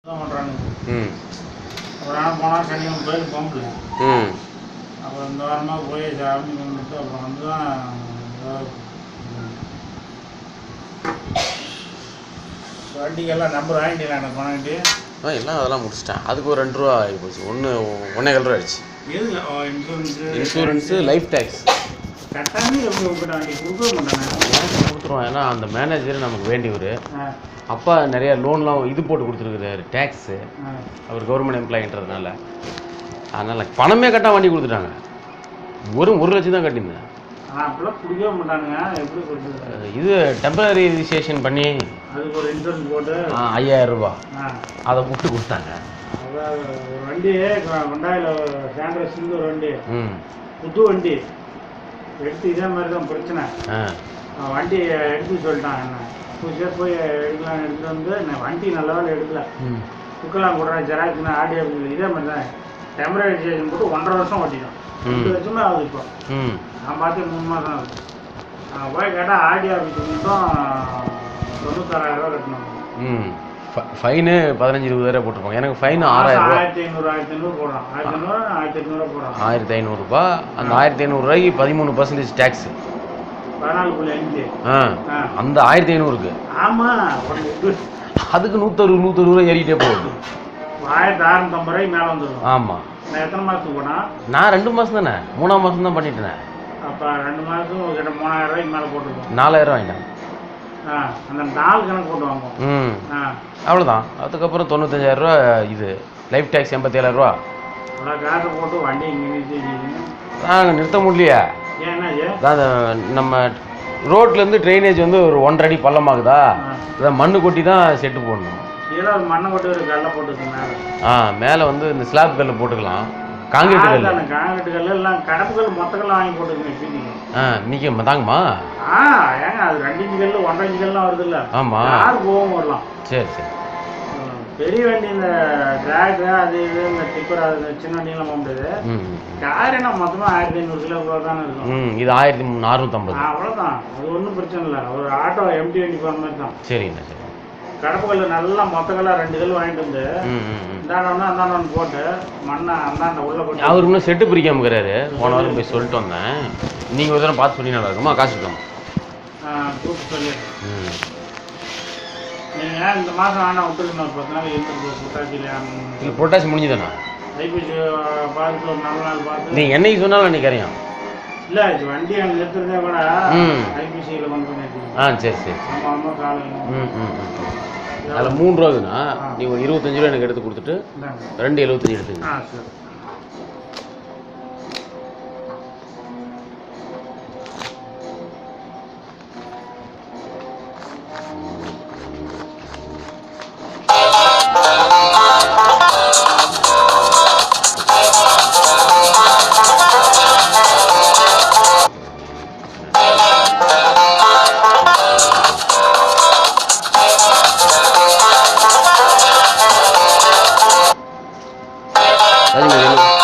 ஒரு நாள் போனால் சனிக்கிழமை கோயிலுக்கு போக முடியல. அப்புறம் இந்த வாரமாக போய் சாமி கும்பிட்டு அப்புறம் வந்து தான் வண்டிக்கெல்லாம் நம்பர் வாங்கிட்டீங்களா? எனக்கு வாங்கிட்டு எல்லாம் அதெல்லாம் முடிச்சிட்டேன். அதுக்கு ஒரு 2 ரூபா ஆகி போச்சு. 1.25 ரூபா ஆயிடுச்சு. எதுங்க இன்சூரன்ஸு லைஃப் டேக்ஸ் கட்டாமே எப்படி உங்கள்கிட்ட வாங்கி கொடுக்கவே மாட்டாங்க. கொடுத்துருவோம். ஏன்னா அந்த மேனேஜர் நமக்கு வேண்டியவர். அப்பா நிறையா லோன்லாம் இது போட்டு கொடுத்துருக்குறாரு, டேக்ஸு. அவர் கவர்மெண்ட் எம்ப்ளாயின்றதுனால அதனால் பணமே கட்டால் வண்டி கொடுத்துட்டாங்க. 1 லட்சம் தான் கட்டியிருந்தேன். அப்பெல்லாம் பிடிக்கவே மாட்டானுங்க. எப்படி இது டெம்பரரி ரிஜிஸ்ட்ரேஷன் பண்ணி அதுக்கு ஒரு இன்சூரன்ஸ் போட்டு 5000 ரூபா அதை விட்டு கொடுத்தாங்க. அதாவது ஒரு வண்டி வண்டாயில் சாண்ட்ரஸ்லேருந்து ஒரு வண்டி புது வண்டி எடுத்து இதே மாதிரி தான் பிரச்சனை. வண்டி எடுத்து சொல்லிட்டான். என்ன புதுசாக போய் எடுக்கலான்னு எடுத்துகிட்டு வந்து நான் வண்டி நல்ல வேலை எடுக்கல. புக்கெல்லாம் கொடுறேன் ஜெராக்ஸ்னா ஆடியோ இதே மாதிரி தான் டெம்பரரி ரிஜிஸ்ட்ரேஷன் போட்டு 1.5 வருஷம் ஓட்டிட்டோம். 2 வருஷமே ஆகுது. இப்போ நான் பார்த்து 3 மாதம் ஆகுது. போய் கேட்டால் ஆடியோ ஆஃபீஸ் மட்டும் 96,000 ரூபா கட்டணும். ஃபைனு 15-20 போட்டிருப்பாங்க. எனக்கு ஃபைன் 6,000 ரூபா. 1500 போடுறான். 1500 போடுறான். 1500 ரூபா. அந்த 1500 ரூபாய்க்கு 13% டேக்ஸு. 14.5. அந்த 1500க்கு ஆமாம் அதுக்கு 160 ரூபா ஏறிட்டே போகுது. 1650 ரூபாய்க்கு மேலே வந்துடும். ஆமாம். நான் எத்தனை மாதத்துக்கு போனால்? நான் 2 மாதம் தானே, 3ஆம் மாதம் தான் பண்ணிட்டேன். அப்போ 2 மாதத்துக்கு கிட்ட 3000 ரூபாய்க்கு மேலே போட்டுருக்கோம். 4000 வாங்கிட்டேன். அந்த 4 கணக்கு போட்டு வாங்குவோம். அவ்வளோதான். அதுக்கப்புறம் 95,000 ரூபா இது லைஃப் டேக்ஸ் 87,000 ரூபா. அவ்வளோ காசை போட்டு வண்டி இங்கே நிறுத்தி நாங்கள் நிறுத்த முடியலையா? ஏன்னா நம்ம ரோட்லேருந்து ட்ரைனேஜ் வந்து ஒரு 1.5 அடி பள்ளமாகுதா, இதை மண்ணு கொட்டி தான் செட்டு போடணும். கீழே மண்ணை கொட்டி ஒரு கல்லை போட்டுருக்கோம். மேலே வந்து இந்த ஸ்லாப் கல் போட்டுக்கலாம். காங்கிரீட் கல் எல்லாம் கடப்பு கல் மொத்த கல் வாங்கி போட்டுருக்கேன். இன்னைக்கு தாங்கம்மா. ஏங்க அது 2 இன்ச்சு கல் 1.5 இன்ச்சு கல்லாம் வருது இல்லை? ஆமாம். யார் போகவும் வரலாம். சரி சரி. பெரிய வண்டி இந்த டிராக் அது இது இந்த டிப்பர் அது சின்ன வண்டியெல்லாம் போக முடியாது. கார் என்ன மொத்தமாக 1500 கிலோ தானே இருக்கும். இது 1650. அவ்வளோதான். அது ஒன்றும் பிரச்சனை இல்லை. ஒரு ஆட்டோ எம்டி வண்டி போகிற மாதிரி தான். சரிங்கண்ணா சரி. கடப்பு கல் நல்லா மொத்த கல்லாக 2 கல் வாங்கிட்டு வந்து இந்தாண்டா அந்தாண்ட போட்டு மண்ணை அந்தாண்ட உள்ள போட்டு அவர் இன்னும் செட்டு பிரிக்காம இருக்கிறாரு. போன வாரம் போய் சொல்லிட்டு வந்தேன். நீங்கள் ஒரு தடவை பார்த்து சொல்லி நல்லா இருக்குமா? காசு இருக்கோம் கூப்பிட்டு சொல்லிடுறேன். நீங்கள் இந்த மாதம் ஆனால் விட்டுருக்கணும். ஒரு 10 நாள் இருந்துருக்கு புரட்டாசியில். இல்லை புரட்டாசி முடிஞ்சுதாண்ணா? ஐபிசி பார்த்து ஒரு 4 நாள் பார்த்து நீங்கள் என்னைக்கு சொன்னாலும் அன்றைக்கி அறியும். இல்லை வண்டி அங்கே நிறுத்துறதே கூட ஐபிசியில் வந்து சரி சரி. அம்மா காலையில் அதில் 3 ரூபாதுண்ணா. நீங்கள் ஒரு 25 ரூபா எனக்கு எடுத்து கொடுத்துட்டு 2.75 எடுத்துங்க. சரி. Tadi